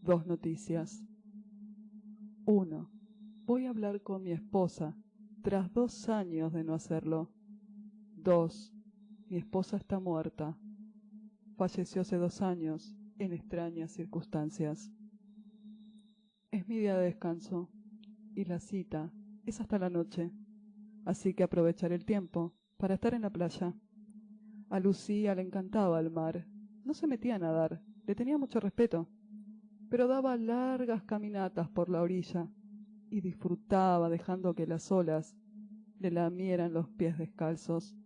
2 noticias. 1. Voy a hablar con mi esposa, tras 2 años de no hacerlo. 2. Mi esposa está muerta. Falleció hace 2 años, en extrañas circunstancias. Es mi día de descanso, y la cita es hasta la noche, así que aprovecharé el tiempo para estar en la playa. A Lucía le encantaba el mar. No se metía a nadar, le tenía mucho respeto, pero daba largas caminatas por la orilla y disfrutaba dejando que las olas le lamieran los pies descalzos.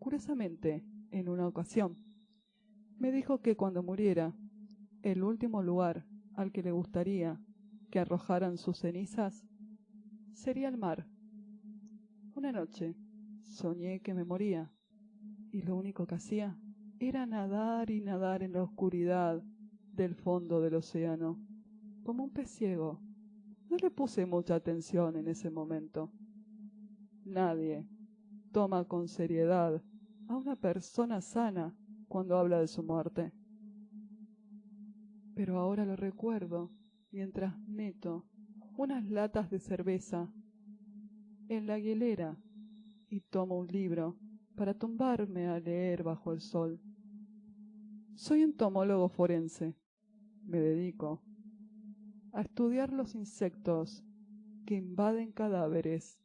Curiosamente, en una ocasión, me dijo que cuando muriera, el último lugar al que le gustaría que arrojaran sus cenizas sería el mar. Una noche soñé que me moría, y lo único que hacía era nadar y nadar en la oscuridad del fondo del océano, como un pez ciego. No le puse mucha atención en ese momento. Nadie toma con seriedad a una persona sana cuando habla de su muerte. Pero ahora lo recuerdo mientras meto unas latas de cerveza en la hielera y tomo un libro para tumbarme a leer bajo el sol. Soy entomólogo forense. Me dedico a estudiar los insectos que invaden cadáveres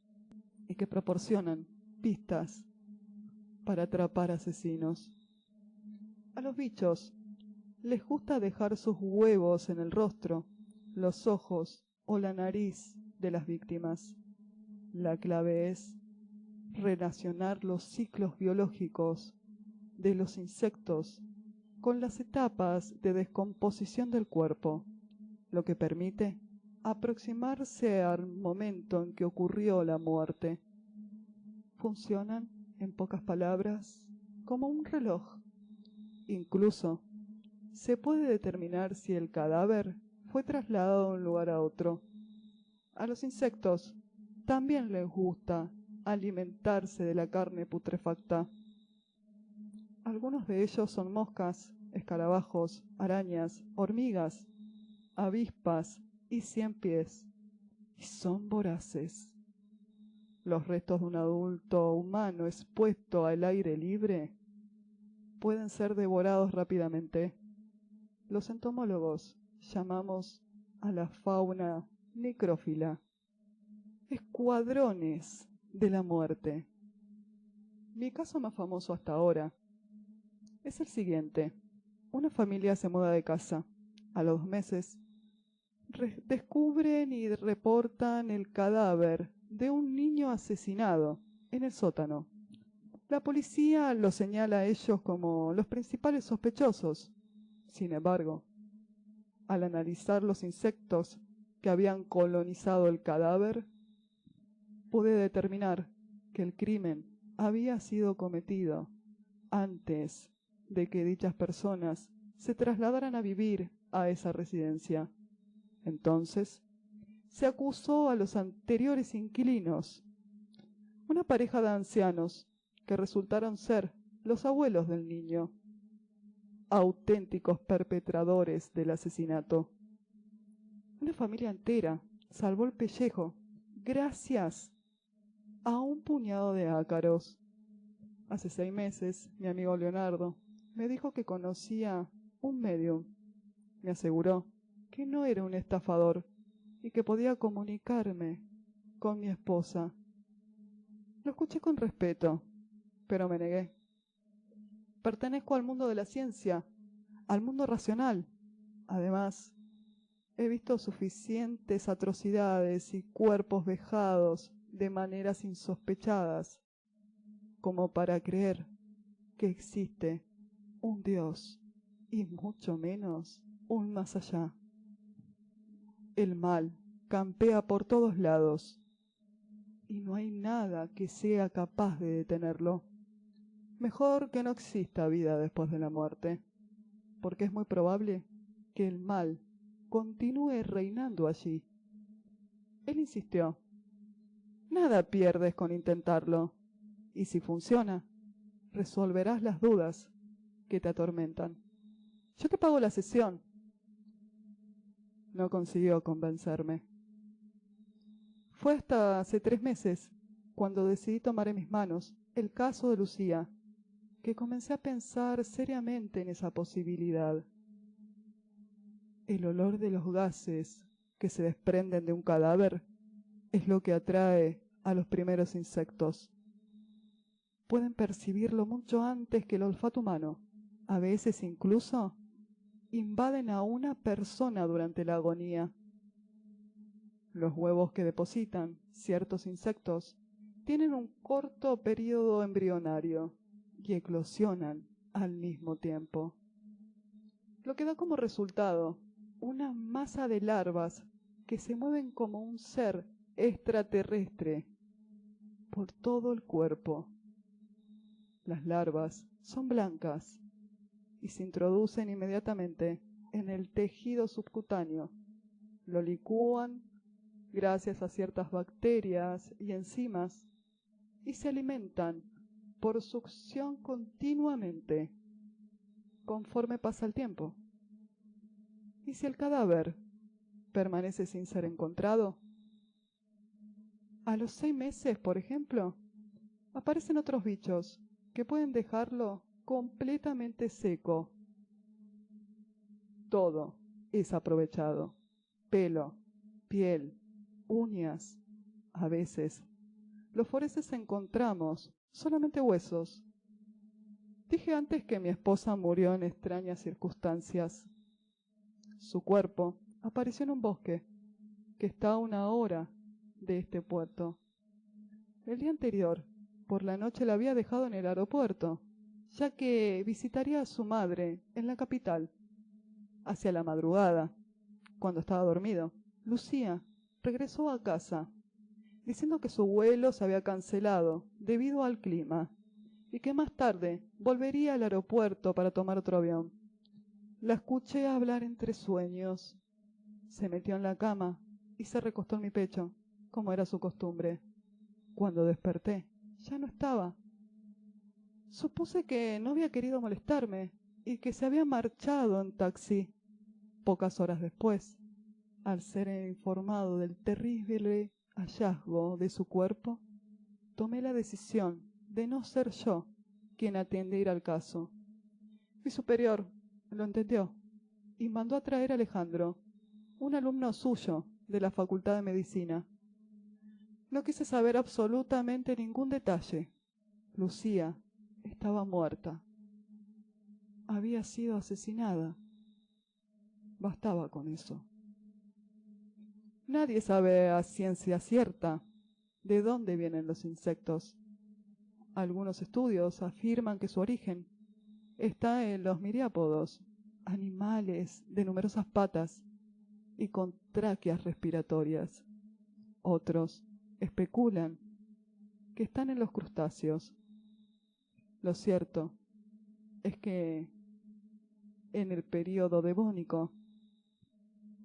y que proporcionan pistas para atrapar asesinos. A los bichos les gusta dejar sus huevos en el rostro, los ojos o la nariz de las víctimas. La clave es relacionar los ciclos biológicos de los insectos con las etapas de descomposición del cuerpo, lo que permite aproximarse al momento en que ocurrió la muerte. Funcionan, en pocas palabras, como un reloj. Incluso se puede determinar si el cadáver fue trasladado de un lugar a otro. A los insectos también les gusta alimentarse de la carne putrefacta. Algunos de ellos son moscas, escarabajos, arañas, hormigas, avispas y ciempiés, y son voraces. Los restos de un adulto humano expuesto al aire libre pueden ser devorados rápidamente. Los entomólogos llamamos a la fauna necrófila, escuadrones de la muerte. Mi caso más famoso hasta ahora es el siguiente. Una familia se muda de casa. A los 2 meses, descubren y reportan el cadáver de un niño asesinado en el sótano. La policía los señala a ellos como los principales sospechosos. Sin embargo, al analizar los insectos que habían colonizado el cadáver, pude determinar que el crimen había sido cometido antes de que dichas personas se trasladaran a vivir a esa residencia. Entonces, se acusó a los anteriores inquilinos, una pareja de ancianos que resultaron ser los abuelos del niño, auténticos perpetradores del asesinato. Una familia entera salvó el pellejo gracias a un puñado de ácaros. Hace 6 meses, mi amigo Leonardo me dijo que conocía un medium. Me aseguró que no era un estafador y que podía comunicarme con mi esposa. Lo escuché con respeto, pero me negué. Pertenezco al mundo de la ciencia, al mundo racional. Además, he visto suficientes atrocidades y cuerpos vejados de maneras insospechadas como para creer que existe un Dios y mucho menos un más allá. El mal campea por todos lados y no hay nada que sea capaz de detenerlo. Mejor que no exista vida después de la muerte, porque es muy probable que el mal continúe reinando allí. Él insistió: nada pierdes con intentarlo, y si funciona, resolverás las dudas que te atormentan. Yo te pago la sesión. No consiguió convencerme. Fue hasta hace 3 meses, cuando decidí tomar en mis manos el caso de Lucía, que comencé a pensar seriamente en esa posibilidad. El olor de los gases que se desprenden de un cadáver es lo que atrae a los primeros insectos. Pueden percibirlo mucho antes que el olfato humano. A veces incluso invaden a una persona durante la agonía. Los huevos que depositan ciertos insectos tienen un corto periodo embrionario y eclosionan al mismo tiempo, lo que da como resultado una masa de larvas que se mueven como un ser extraterrestre por todo el cuerpo. Las larvas son blancas y se introducen inmediatamente en el tejido subcutáneo. Lo licúan gracias a ciertas bacterias y enzimas y se alimentan por succión continuamente conforme pasa el tiempo. ¿Y si el cadáver permanece sin ser encontrado? A los 6 meses, por ejemplo, aparecen otros bichos que pueden dejarlo completamente seco. Todo es aprovechado: pelo, piel, uñas. A veces, los forenses encontramos solamente huesos. Dije antes que mi esposa murió en extrañas circunstancias. Su cuerpo apareció en un bosque que está a 1 hora de este puerto. El día anterior, por la noche, la había dejado en el aeropuerto, ya que visitaría a su madre en la capital. Hacia la madrugada, cuando estaba dormido, Lucía regresó a casa, diciendo que su vuelo se había cancelado debido al clima y que más tarde volvería al aeropuerto para tomar otro avión. La escuché hablar entre sueños. Se metió en la cama y se recostó en mi pecho, como era su costumbre. Cuando desperté, ya no estaba. Supuse que no había querido molestarme y que se había marchado en taxi. Pocas horas después, al ser informado del terrible hallazgo de su cuerpo, tomé la decisión de no ser yo quien atiende ir al caso. Mi superior lo entendió y mandó a traer a Alejandro, un alumno suyo de la Facultad de Medicina. No quise saber absolutamente ningún detalle. Lucía estaba muerta. Había sido asesinada. Bastaba con eso. Nadie sabe a ciencia cierta de dónde vienen los insectos. Algunos estudios afirman que su origen está en los miriápodos, animales de numerosas patas y con tráqueas respiratorias. Otros especulan que están en los crustáceos. Lo cierto es que en el período devónico,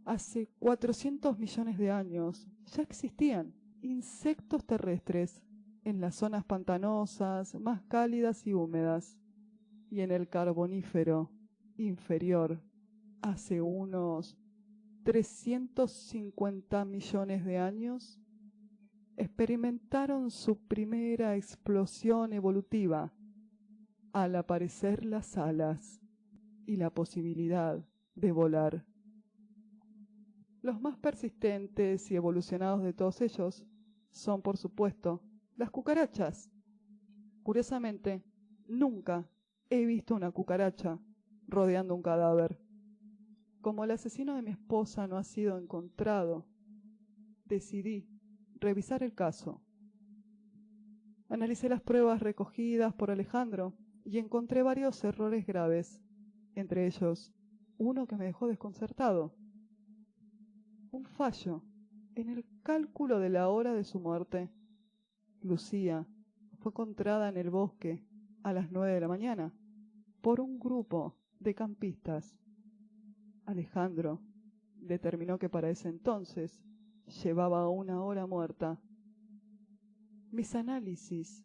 hace 400 millones de años, ya existían insectos terrestres en las zonas pantanosas más cálidas y húmedas, y en el Carbonífero inferior, hace unos 350 millones de años, experimentaron su primera explosión evolutiva al aparecer las alas y la posibilidad de volar. Los más persistentes y evolucionados de todos ellos son, por supuesto, las cucarachas. Curiosamente, nunca he visto una cucaracha rodeando un cadáver. Como el asesino de mi esposa no ha sido encontrado, decidí revisar el caso. Analicé las pruebas recogidas por Alejandro y encontré varios errores graves, entre ellos uno que me dejó desconcertado: un fallo en el cálculo de la hora de su muerte. Lucía fue encontrada en el bosque a las 9 de la mañana por un grupo de campistas. Alejandro determinó que para ese entonces llevaba 1 hora muerta. Mis análisis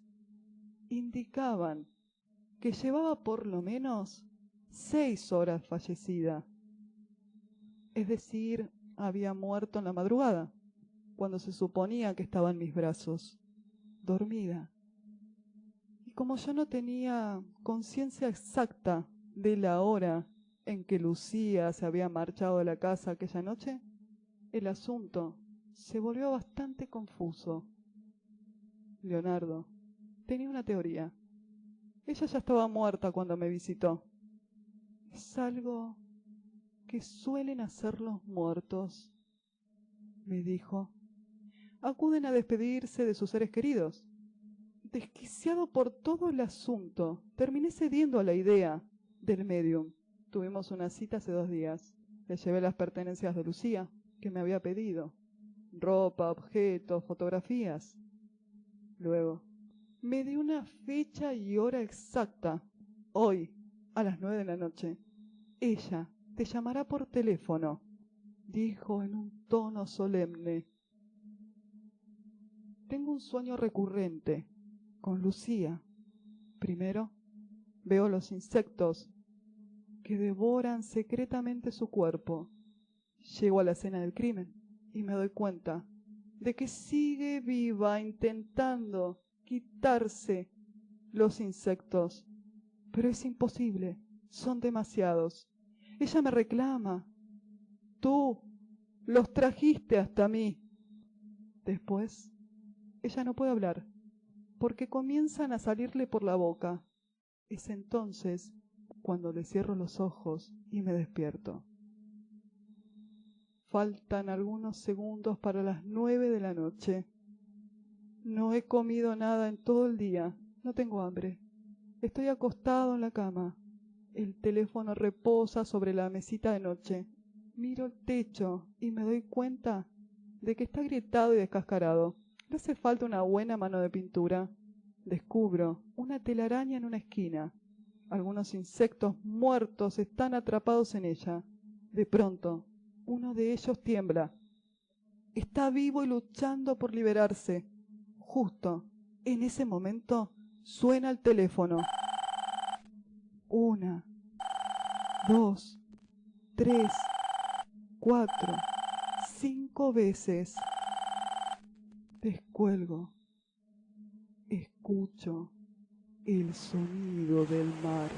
indicaban que llevaba por lo menos 6 horas fallecida, es decir, había muerto en la madrugada, cuando se suponía que estaba en mis brazos, dormida. Y como yo no tenía conciencia exacta de la hora en que Lucía se había marchado de la casa aquella noche, el asunto se volvió bastante confuso. Leonardo tenía una teoría. Ella ya estaba muerta cuando me visitó. Es algo que suelen hacer los muertos, me dijo. Acuden a despedirse de sus seres queridos. Desquiciado por todo el asunto, terminé cediendo a la idea del médium. Tuvimos una cita hace 2 días. Le llevé las pertenencias de Lucía, que me había pedido. Ropa, objetos, fotografías. Luego, me dio una fecha y hora exacta. Hoy, a las 9 de la noche. Ella te llamará por teléfono, dijo en un tono solemne. Tengo un sueño recurrente con Lucía. Primero, veo los insectos que devoran secretamente su cuerpo. Llego a la escena del crimen y me doy cuenta de que sigue viva intentando quitarse los insectos. Pero es imposible, son demasiados. Ella me reclama. Tú los trajiste hasta mí. Después, ella no puede hablar, porque comienzan a salirle por la boca. Es entonces cuando le cierro los ojos y me despierto. Faltan algunos segundos para las 9 de la noche. No he comido nada en todo el día. No tengo hambre. Estoy acostado en la cama. El teléfono reposa sobre la mesita de noche. Miro el techo y me doy cuenta de que está agrietado y descascarado. Le hace falta una buena mano de pintura. Descubro una telaraña en una esquina. Algunos insectos muertos están atrapados en ella. De pronto, uno de ellos tiembla. Está vivo y luchando por liberarse. Justo en ese momento suena el teléfono. 1, 2, 3, 4, 5 veces. Descuelgo. Escucho el sonido del mar.